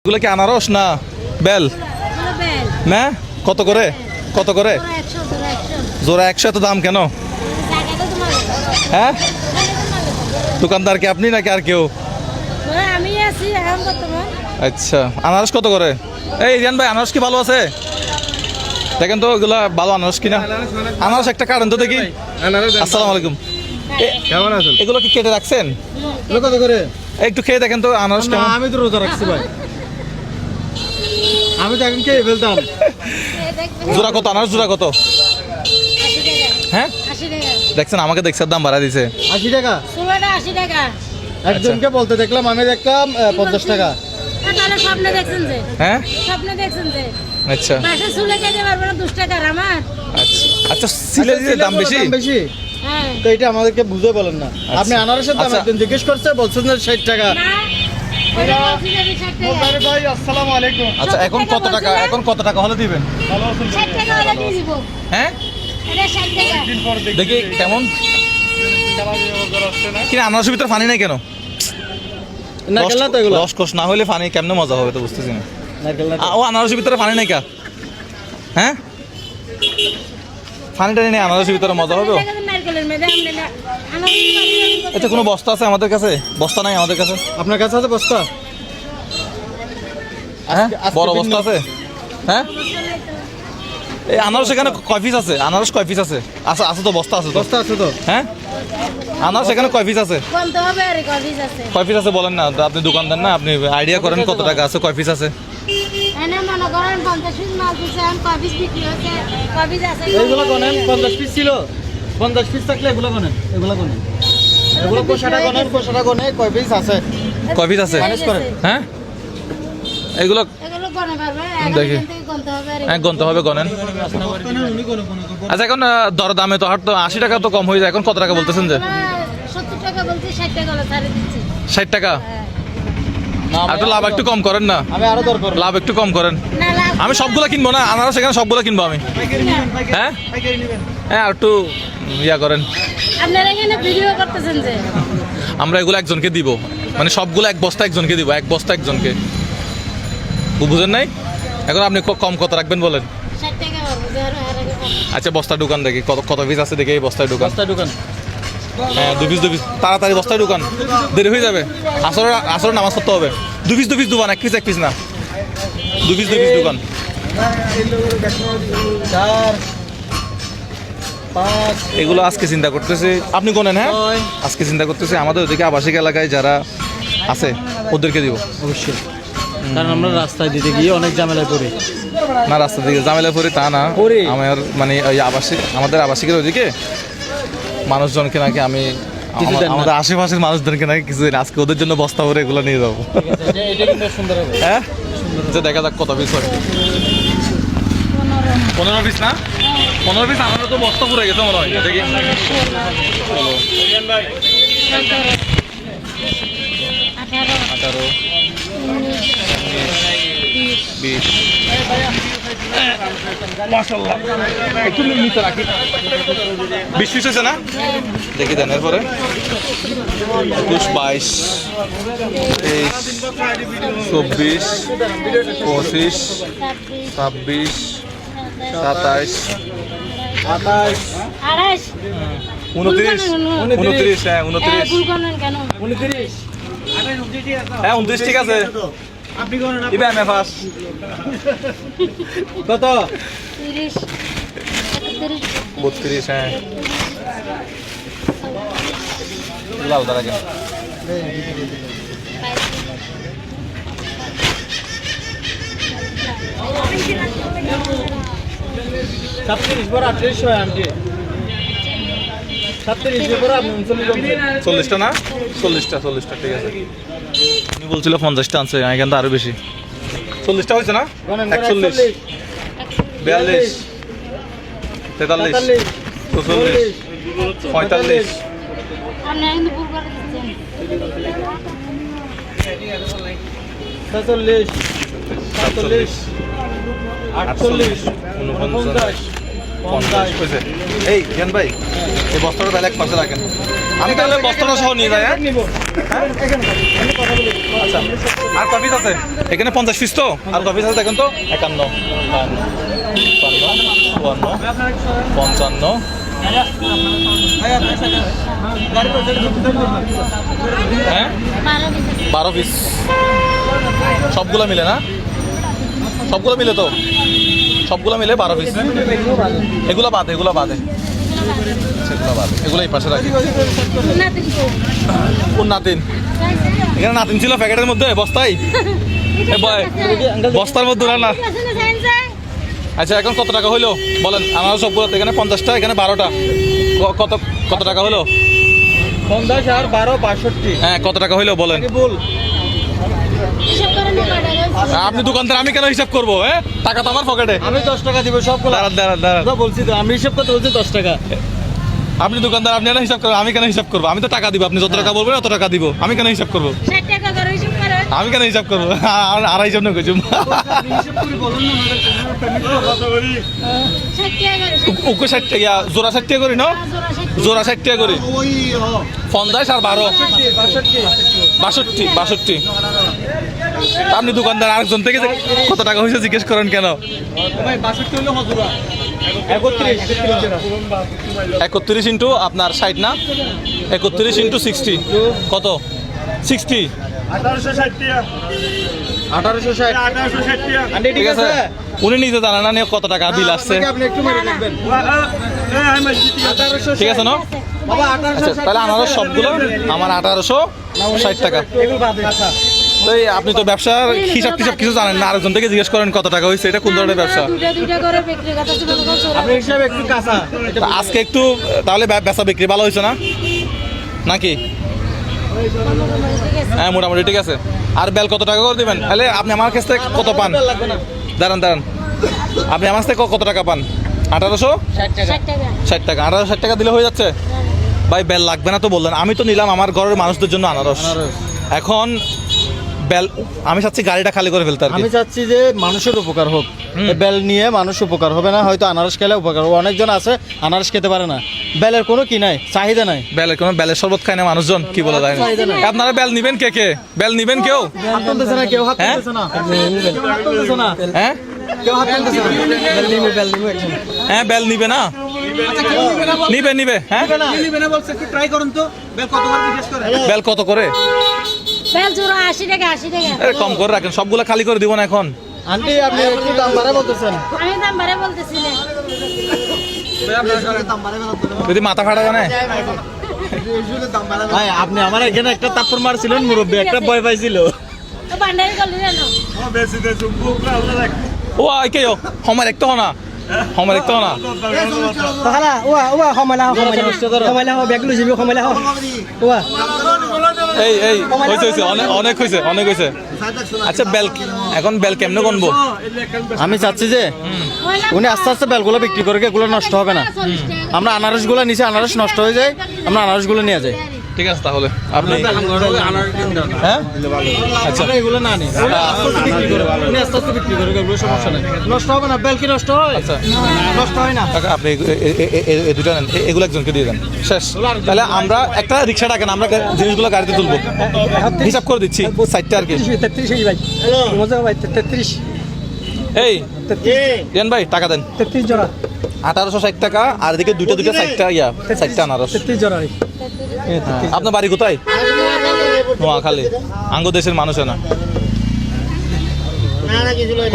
এগুলো কি আনারস না বেল না? কত করে কত করে জোড়া 100? এত দাম কেন? হ্যাঁ, দোকানদার কি আপনি নাকি আর কেউ? আচ্ছা, আনারস কত করে? এই রিয়ান ভাই, আনারস কি ভালো আছে? দেখেন তো এগুলা ভালো আনারস কিনা। আনারস একটা কাটেন তো দেখি। আসসালামু আলাইকুম, কেমন আছেন? এগুলো কি কেটে রাখছেন? কত করে? একটু খেয়ে দেখেন তো আনারস কেমন। আমি তো রোজা রাখছি ভাই, আমি তো এখন খেয়ে ফেলতাম। জোড়া কত আনারস? জোড়া কত? হ্যাঁ, দেখছেন আমাকে দেখছেন দাম বাড়া দিছে। 80 টাকা 80 টাকা। একজনকে বলতে দেখলাম, আমি দেখলাম 50 টাকা। তাহলে স্বপ্নে দেখছেন যে? হ্যাঁ, স্বপ্নে দেখছেন যে? আচ্ছা পাশে চুলে কেটে পারবে না 2 টাকার আমার। আচ্ছা আচ্ছা, সিলে দিলে দাম বেশি। বেশি হ্যাঁ, তো এটা আমাদেরকে বুঝে বলেন না। আপনি আনারসের দাম আচ্ছা। একদিন জিজ্ঞেস করছে, বলছেন যে 60 টাকা। না ওটা বলছি যে 60 টাকা। ভাই আসসালামু আলাইকুম। আচ্ছা, এখন কত টাকা, এখন কত টাকা হলে দিবেন? 60 টাকা হলে দিয়ে দিব। হ্যাঁ, এটা 60 টাকা। দেখি কেমন কিনা। আনারসের ভিতরে পানি নাই কেন? নারকেল না তো এগুলো? রসকস না হলে পানি কেমনে মজা হবে তো বুঝতেছি না। নারকেল না তো? ও আনারসের ভিতরে পানি নাই কা? হ্যাঁ, পানি টানি নেই, আনারসের ভিতরে মজা হবে। 60 টাকা নারকেলের মেদে আমনে না। আমার এটা কোনো বস্তা আছে আমাদের কাছে? বস্তা নাই আমাদের কাছে। আপনার কাছে আছে বস্তা? হ্যাঁ, আজকে বড় দিন বস্তা আছে। হ্যাঁ, এই আনারস এখানে কয় পিস আছে? আনারস কয় পিস আছে? আছে আছে তো, বস্তা আছে তো। বস্তা আছে তো? হ্যাঁ, আনারস এখানে কয় পিস আছে? বলতে হবে আর কফিস আছে। কয় পিস আছে বলেন না, আপনি দোকানদার না, আপনি আইডিয়া করেন কত টাকা আছে, কয় পিস আছে। এনে মনে করেন 50 পিস মাল দিছে, আমি কফিস বিক্রি হচ্ছে, কফিস আছে। এইগুলো গনেন, 50 পিস ছিল। 50 পিস থাকলে এগুলো গনেন, এগুলো গনেন, এগুলো কোষাটা গনেন, কোষাটা গনে কয় পিস আছে। কয় পিস আছে? হ্যাঁ, এগুলো এগুলো গনে পারবে, দেখি। এখন থেকে গনতে হবে আর হ্যাঁ, গনতে হবে, গনেন। আচ্ছা, এখন দর দামে তো হাট তো 80 টাকা তো কম হয়ে যায়, এখন কত টাকা বলতেছেন যে? 70 টাকা বলছি, 60 টাকা হলে ছাড়ে দিচ্ছি। 60 টাকা? না, আর একটু লাভ একটু কম করেন না, আমি আরো দর করব। লাভ একটু কম করেন। না লাভ আমি সবগুলো কিনবো না, আনারস এখানে সবগুলো কিনবো আমি। হ্যাঁ হ্যাঁ, আর একটু ইয়া করেন। আপনারা এখানে ভিডিও করতেছেন যে? আমরা এগুলো একজনকে দিব, মানে সবগুলো এক বস্তা একজনকে দিব, এক বস্তা একজনকে, বুঝেন নাই? এখন আপনি কম কত রাখবেন বলেন? 60 টাকা পাবো, যে আর আগে পাবো। আচ্ছা, বস্তার দোকান দেখি কত কত পিস আছে, দেখি এই বস্তায় দোকান। বস্তা দোকান। হ্যাঁ, 2 পিস 2 পিস, তাড়াতাড়ি বস্তায় দোকান, দেরি হয়ে যাবে। আসর নামাজ পড়তে হবে। 2 পিস 2 পিস দোকান, এক পিস না, 2 পিস 2 পিস দোকান। 4 5 এগুলো আজকে চিন্তা করতেছি, আপনি কোনেন? হ্যাঁ, আজকে চিন্তা করতেছি আমাদের ওদিকে আবাসিক এলাকায় যারা আছে ওদেরকে দিব অবশ্যই, কারণ আমরা রাস্তায় দিতে গিয়ে অনেক ঝামেলায় পড়ি। না, রাস্তা দিকে ঝামেলা পড়ি তা না, পড়ি। আমার মানে ওই আমাদের আবাসিকের ওইদিকে মানুষজনকে নাকি আমি কিছু দেন না। আমাদের আশেপাশের মানুষজনকে নাকি কিছু দিন আজকে ওদের জন্য বস্তা ভরে এগুলো নিয়ে যাবো। এটা কিন্তু সুন্দর হবে। হ্যাঁ, যে দেখা যাক কত পিস হয়। 15 পিস না? 15 পিস আমাদের তো বস্তা পুরে গেছে মনে হয়, দেখি। 18 20 মাশাআল্লাহ, একটু নিচে রাখি। 20 পিস হয়েছে না? দেখি দেন, এরপরে 21 22 23 24 25 26 27 28 28 29 29 হ্যাঁ 29 ভুল করলেন কেন? 29 হ্যাঁ 29 ঠিক আছে। আপনি কোন না? ইবা মেফাস কত? 30 31 32 হ্যাঁ, লাউ দাঁড়া কেন? 37 বড় 38 হয় আন্টি। 37 বড় আপনি 39 40টা না? 40টা ঠিক আছে। উনি বলছিল 50টা আনছে, এখান থেকে আরো বেশি। 40টা হয়েছে না? 41 42 43 44 45 আপনি কিন্তু ভুল করে দিচ্ছেন। 46 47 48 49 50 হয়েছে। এই জ্ঞান ভাই, এই বস্তাটা তাহলে এক পাশে রাখেন, আমি তাহলে বস্তাটা সহ নিয়ে যাই। হ্যাঁ, নিব। এখানে আমি কথা বলি। আচ্ছা আর কয় পিস আছে এখানে 50 পিস তো আর কয় পিস আছে দেখেন তো 51 55 হ্যাঁ 12 পিস সবগুলো মিলে না সবগুলো মিলে তো সবগুলো মিলে 12 পিস এগুলো বাদে সেগুলো বাদে এগুলো এই পাশে রাখি কোন নাতিন এখানে নাতিন ছিল প্যাকেটের মধ্যে বস্তায় বস্তার মধ্যে না আচ্ছা এখন কত টাকা হইলো বলেন আমার সবগুলো এখানে 50টা এখানে 12টা কত কত টাকা হলো 50 আর 12 62 হ্যাঁ কত টাকা হইলো বলেন বল আপনি দোকানদার আমি কেন হিসাব করবো হ্যাঁ টাকা তো আমার পকেটে আমি 10 টাকা দিব সবগুলো দাঁড়ান বলছি তো আমি হিসাব করতে বলছি 10 টাকা আপনি দোকানদার আপনি কেন হিসাব করবেন আমি কেন হিসাব করবো আমি তো টাকা দিব আপনি যত টাকা বলবেন অত টাকা দিব আমি কেন হিসাব করবো আমি কেন হিসাব করবো আর হিসাব না করছি উকু 60 টাকা জোড়া 60 টাকা করি না জোড়া 60 টাকা করি 50 আর 12 62 আপনি দোকানদার আরেকজন থেকে যে কত টাকা হয়েছে জিজ্ঞেস করেন কেন ভাই 62 হলো হজুরা 31 ইন্টু আপনার 60 না 31 ইন্টু 60 কত 60 1860 ঠিক আছে উনি নিজে জানেন না নিয়ে কত টাকা বিল আসছে আপনি একটু মেরে দেখবেন ঠিক আছে না বাবা আচ্ছা 1860 তাহলে আমার সবগুলো আমার 1860 টাকা এগুলো বাদে আচ্ছা তো এই আপনি তো ব্যবসার হিসাব টিসাব কিছু জানেন না আরেকজন থেকে জিজ্ঞেস করেন কত টাকা হয়েছে এটা কোন ধরনের ব্যবসা দুটা করে বিক্রি করতেছি আপনি হিসাব একটু কাঁচা তা আজকে একটু তাহলে বেচা বিক্রি ভালো হয়েছে না নাকি হ্যাঁ মোটামুটি ঠিক আছে আর বেল কত টাকা করে দিবেন তাহলে আপনি আমার কাছ থেকে কত পান দাঁড়ান আপনি আমার থেকে কত টাকা পান 1860 টাকা 1860 টাকা দিলে হয়ে যাচ্ছে ভাই বেল লাগবে না তো বললেন আমি তো নিলাম আমার ঘরের মানুষদের জন্য আনারস এখন বেল আমি চাচ্ছি গাড়িটা খালি করে ফেলতে আর কি আমি চাচ্ছি যে মানুষের উপকার হোক এই বেল নিয়ে মানুষ উপকার হবে না হয়তো আনারস খেলে উপকার হবে অনেকজন আছে আনারস খেতে পারে না বেলের কোনো কি নাই চাহিদা নাই বেলের শরবত খায় না মানুষজন কি বলা যায় আপনারা বেল নিবেন কে বেল নিবেন কেউ হাত তুলতেছে না কেউ হাত হ্যাঁ? তুলতেছে না হাত তুলতেছে না হ্যাঁ কেউ হাত তুলতেছে না বেল নিবে একজন হ্যাঁ বেল নিবে না নিবে হ্যাঁ নিবে না বলছে একটু ট্রাই করুন তো বেল কত করে জিজ্ঞেস করে বেল কত করে বেল জোড়া 80 টাকা আরে কম করে রাখেন সবগুলা খালি করে দিব না এখন আন্টি আপনি একটু দাম বাড়া বলতেছেন আমি দাম বাড়ে বলতেছি না যদি মাথা ফাটা জানে ভাই আপনি আমার এখানে একটা তাপ্পর মারছিলেন মুরব্বী একটা ভয় পাইছিল তো বান্ডারি করলি না ও কে আমার একটা হনা আমার একটা হনা তাহলে ওয়া খমালা ব্যাগলু যাবি খমালা ওয়া এই হয়েছে অনেক হয়েছে আচ্ছা বেল এখন বেল কেমনে গনবো আমি চাচ্ছি যে উনি আস্তে আস্তে বেলগুলো বিক্রি করে এগুলো নষ্ট হবে না আমরা আনারসগুলো নিচে আনারস নষ্ট হয়ে যায় আমরা আনারসগুলো নিয়ে যাই ঠিক আছে তাহলে আপনি হ্যাঁ আচ্ছা আমরা এগুলো না নিই উনি আস্তে আস্তে বিক্রি করে এগুলো সমস্যা নেই নষ্ট হবে না বেল কি নষ্ট হয় আচ্ছা নষ্ট হয় না কাকা আপনি এই দুটো নেন এগুলো একজনকে দিয়ে দেন শেষ তাহলে আমরা একটা রিক্সা ডাকেন আমরা জিনিসগুলো গাড়িতে তুলবো হিসাব করে দিচ্ছি সাইডটা আর কি 33 ভাই মজা ভাই 33 এই দেন ভাই টাকা দেন 33 জোড়া 1860 টাকা আর এদিকে দুটো সাইডটা সাইডটা আনারস 33 জোড়া ভাই আপনার বাড়ি কোথায় নোয়াখালী আঙ্গ দেশের মানুষ না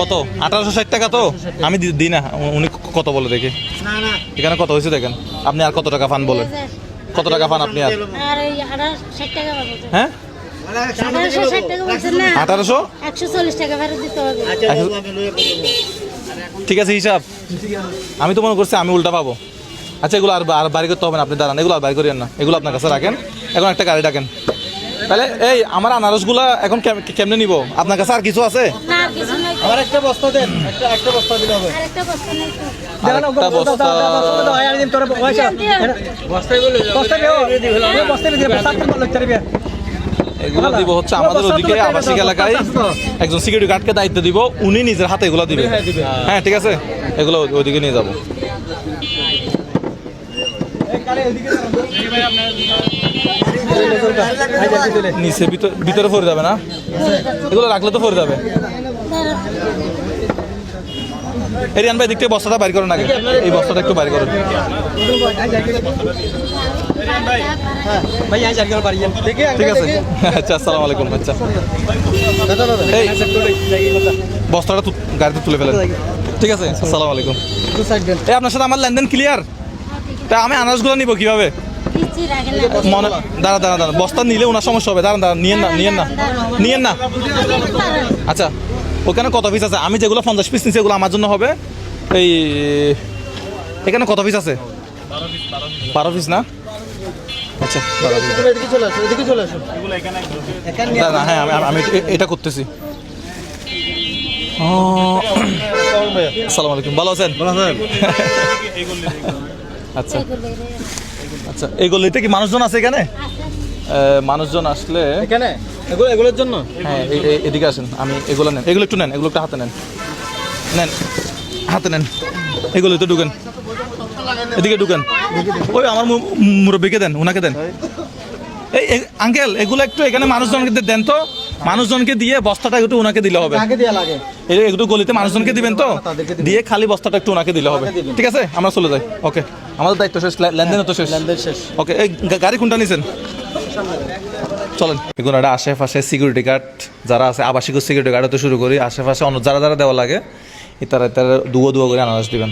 কত 1860 টাকা তো আমি দিই না উনি কত বলে দেখি এখানে কত হয়েছে দেখেন আপনি আর কত টাকা পান বলেন কত টাকা পান আপনি আর আর এই 60 টাকা পাবো হ্যাঁ 1860 টাকা বলছেন না 1800 140 টাকা ফেরত দিতে হবে ঠিক আছে হিসাব আমি তো মনে করছি আমি উল্টা পাবো আচ্ছা এগুলো আর বাড়ি করতে হবে না আপনি দাঁড়ান এগুলো আর বাড়ি করিয়েন না এগুলো আপনার কাছে রাখেন এখন একটা গাড়ি ডাকেন তাহলে এই আমার আনারসগুলা এখন কেমনে নিব আপনার কাছে আর কিছু আছে না আর কিছু নাই আমার একটা বস্তা দেন একটা বস্তা দিলে হবে আরেকটা বস্তা নাই তো আরেকটা বস্তা এগুলো দিব হচ্ছে আমাদের ওদিকে আবাসিক এলাকায় একজন সিকিউরিটি গার্ডকে দায়িত্ব দিব উনি নিজের হাতে এগুলো দিবে হ্যাঁ ঠিক আছে এগুলো ওইদিকে নিয়ে যাবো নিচে ভিতরে পড়ে যাবে না, এগুলো রাখলে তো পড়ে যাবে। এরিয়ান ভাই দিক থেকে বস্তাটা বাইর করুন আগে, এই বস্তাটা একটু বাইর করুন। ঠিক আছে, আচ্ছা আসসালামু আলাইকুম। আচ্ছা এই বস্তাটা গাড়িতে তুলে ফেলেন, ঠিক আছে আসসালামু আলাইকুম। এই আপনার সাথে আমার লেনদেন ক্লিয়ার? তা আমি আনারসগুলো নিব কিভাবে? মনে দাঁড়া বস্তা নিলে ওনার সমস্যা হবে। দাঁড়ান নিয়েন না। আচ্ছা ওখানে কত পিস আছে? আমি যেগুলো 50 পিস নিচ্ছি এগুলো আমার জন্য হবে। এই এখানে কত পিস আছে? 12 পিস না? আচ্ছা না, হ্যাঁ আমি এটা করতেছি। আসসালামু আলাইকুম, ভালো আছেন? আচ্ছা আচ্ছা, এই গলিতে কি মানুষজন আছে এখানে? মানুষজন আসলে এখানে এগুলোর জন্য হ্যাঁ এদিকে আসেন, আমি এগুলো নেন, এগুলো একটু নেন, এগুলো একটু হাতে নেন, এগুলো তো ঢুকেন, এদিকে ঢুকেন। ওই আমার মুরব্বীকে দেন, ওনাকে দেন। এই আঙ্কেল এগুলো একটু এখানে মানুষজনকে দেন তো, মানুষজনকে দিয়ে বস্তাটা একটু ওনাকে দিলে হবে। একটু গলিতে মানুষজনকে দিবেন তো, দিয়ে খালি বস্তাটা একটু ওনাকে দিলে হবে। ঠিক আছে আমরা চলে যাই। ওকে আমাদের দায়িত্ব শেষ, লেনদেন তো শেষ। ওকে এই গাড়ি কোনটা নিছেন? চলেন এখন একটা আশেপাশে সিকিউরিটি গার্ড যারা আছে, আবাসিক সিকিউরিটি গার্ড তো শুরু করি, আশেপাশে অন্য যারা যারা দেওয়া লাগে তারা দুয়ো করে আনারস দিবেন।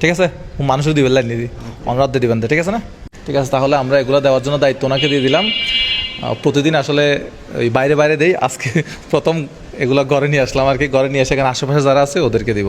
ঠিক আছে, মানুষও দিবেন, লাইন দিয়ে অনুরাধ দিয়ে দিবেন। ঠিক আছে না? ঠিক আছে, তাহলে আমরা এগুলো দেওয়ার জন্য দায়িত্ব ওনাকে দিয়ে দিলাম। প্রতিদিন আসলে ওই বাইরে দেই, আজকে প্রথম এগুলো ঘরে নিয়ে আসলাম আর কি। ঘরে নিয়ে এসে এখানে আশেপাশে যারা আছে ওদেরকে দিব।